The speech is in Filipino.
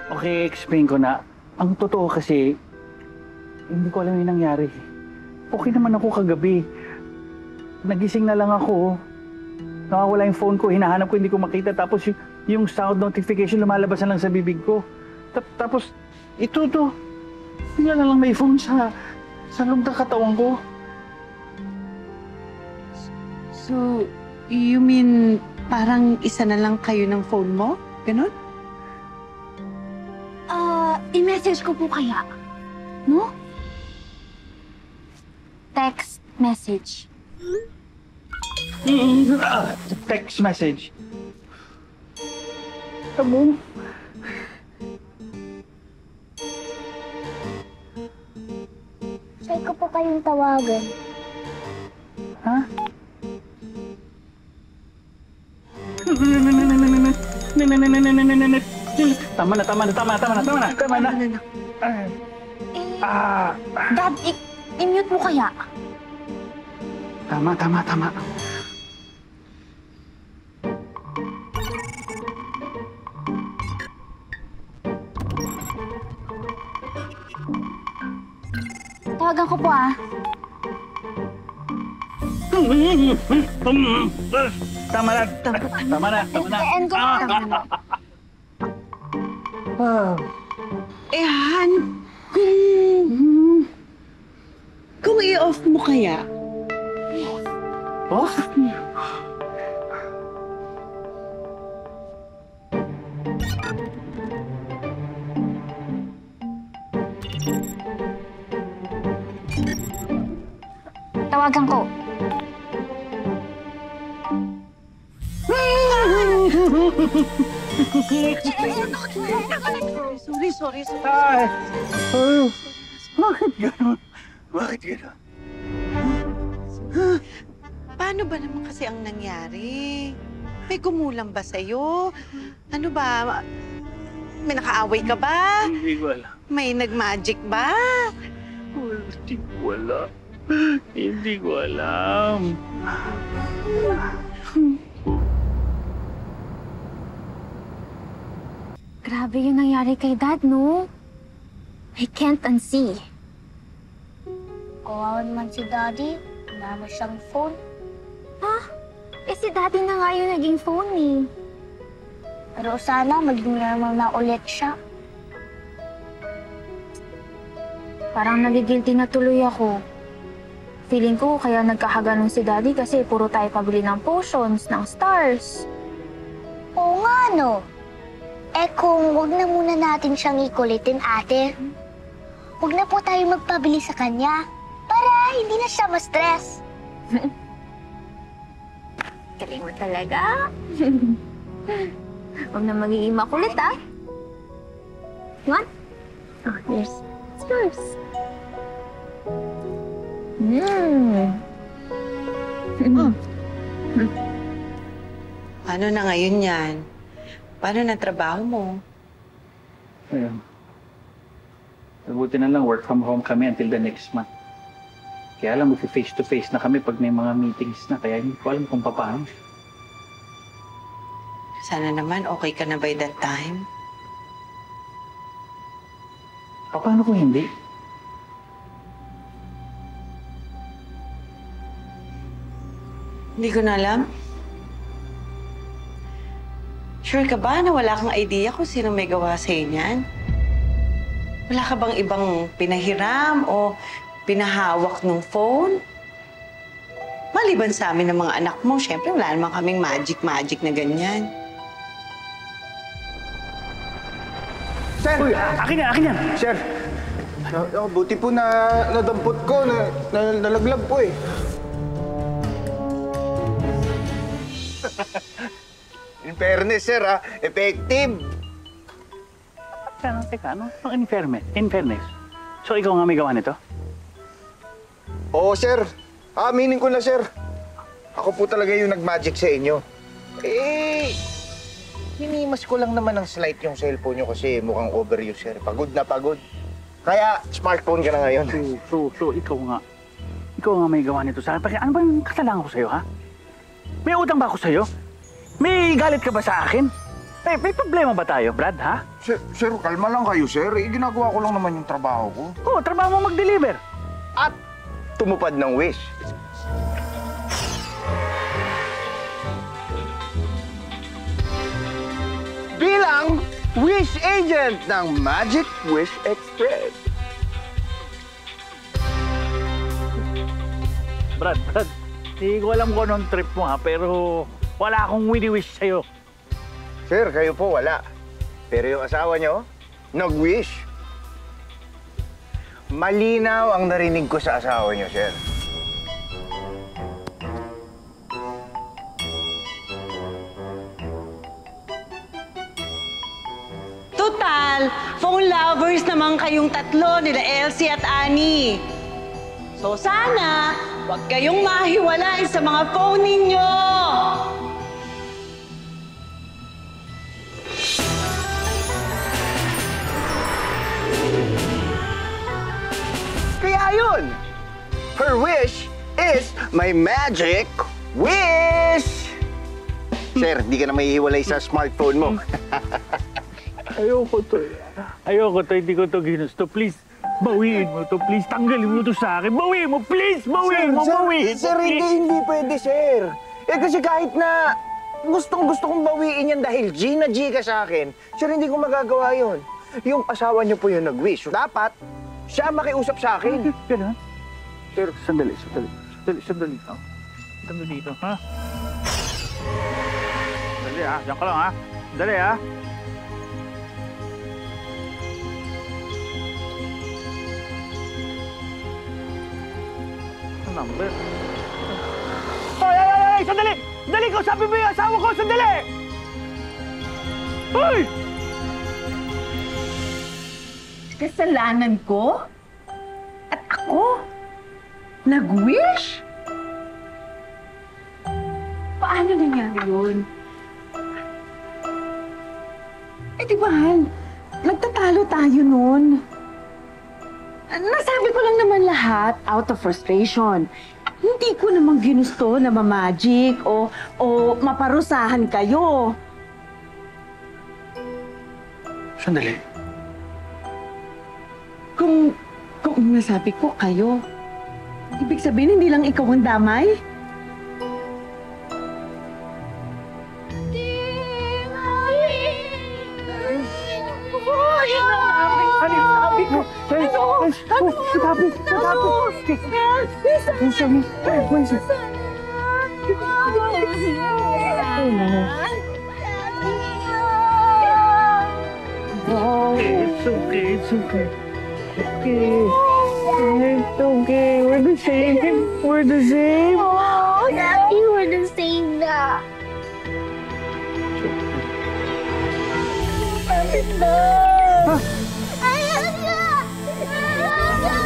Okay, explain ko na. Ang totoo kasi, hindi ko alam yung nangyari. Okay naman ako kagabi. Nagising na lang ako. Nakawala yung phone ko, hinahanap ko, hindi ko makita. Tapos yung sound notification lumalabas na lang sa bibig ko. Tapos, ito to. Bigla na lang may phone sa loob ng katawan ko. So, you mean parang isa na lang kayo ng phone mo? Ganon? I-message ko po kaya. No? Text message. Text message. Tamo. Try ko po kayong tawagan. Ha? Tama na. Dad, i-mute mo kaya? Tama. Tawagan ko po Tama na. End ko na. Eh, Han, kung i-off mo kaya? Off? Tawagan ko. Sorry. Ay! Oh, bakit gano'n? Paano ba naman kasi ang nangyari? May gumulang ba sa'yo? Ano ba? May nakaaway ka ba? Hindi ko alam. May nag-magic ba? Hindi ko alam. Grabe yung nangyari kay Dad, no? I can't unsee. Kawawa naman si Daddy. Wala na siyang phone. Eh si Daddy na nga yung naging phone eh. Pero sana maging normal na ulit siya. Parang nagigilty na tuloy ako. Feeling ko kaya nagkakaganon si Daddy kasi puro tayo pabili ng potions, ng stars. Oo nga, no? Eh kung wag na muna natin siyang ikulitin, ate. Wag na po tayo magpabili sa kanya para hindi na siya ma-stress. Galing mo talaga. Wag na magiging makulit, ah. What? Oh, here's yours. Ano na ngayon yan? Paano na trabaho mo? Ayun. Mabuti na lang, work from home kami until the next month. Kaya alam, face-to-face na kami pag may mga meetings na. Kaya hindi ko alam kung paano. Sana naman okay ka na by that time. Paano kung hindi? Hindi ko na alam. Sure ka ba na wala kang idea kung sino may gawa sa'yo niyan? Wala ka bang ibang pinahiram o pinahawak ng phone? Maliban sa amin ng mga anak mo, syempre wala naman kaming magic na ganyan. Sir! Uy, akin yan! Sir! Buti po na nadampot ko, nalaglag po eh. In fairness, sir, effective. Teka, ano? In fairness. So, ikaw nga may gawa nito? Oo, sir. Aminin ko na, sir. Ako po talaga yung nag-magic sa inyo. Eh, hinimas ko lang naman ng slight yung cellphone nyo kasi mukhang overuse, sir. Pagod na pagod. Kaya, smartphone ka na ngayon. So, ikaw nga. Ikaw nga may gawa nito sa akin. Ano ba yung kasalanan ko sa'yo, ha? May utang ba ako sa'yo? May galit ka ba sa akin? May problema ba tayo, Brad, ha? Sir, kalma lang kayo, sir. Ginagawa ko lang naman yung trabaho ko. Oo, trabaho mo mag-deliver. At tumupad ng wish. Bilang wish agent ng Magic Wish Express. Brad, hindi ko alam kung anong trip mo, ha? Pero wala akong wini-wish sa'yo. Sir, kayo po wala. Pero yung asawa nyo, nag-wish. Malinaw ang narinig ko sa asawa nyo, sir. Total, phone lovers naman kayong tatlo, nila Elsie at Annie. So sana, huwag kayong mahiwalay sa mga phone ninyo. Kaya yun! Her wish is my magic wish! Sir, di ka na mahihiwalay sa smartphone mo. Ayoko to. Hindi ko to ginusto. Please, bawiin mo to. Please, tanggalin mo to sa akin. Bawiin mo, please! Bawiin mo, bawiin mo, Sir, please. hindi pwede, sir. Eh kasi kahit na gusto kong bawiin yan dahil G na G ka sa akin, sir, hindi ko magagawa yun. Yung asawa niyo po yung nag-wish. Dapat, siya makiusap sa akin. Ganun? Sir, Sandali. Oh. Sandali dito, ha? Sandali, ha? Diyan ka lang, ha? Sandali, ha? Ano number? Ay! Sandali! Sandali! Kausapin mo yung asawa ko! Sandali! Ay! Kasalanan ko? At ako? Nag-wish? Paano nangyari yun? Eh di ba, Han? Nagtatalo tayo nun. Nasabi ko lang naman lahat out of frustration. Hindi ko naman ginusto na ma-magic o maparusahan kayo. Sandali. Kung nasabi ko kayo, ibig sabihin hindi lang ikaw ang damay? Ano sabi ko? It's okay. It's okay. We're the same. We're the same. Oh, Daddy, we're the same na. Bakit na? Ayun na! Ayun na!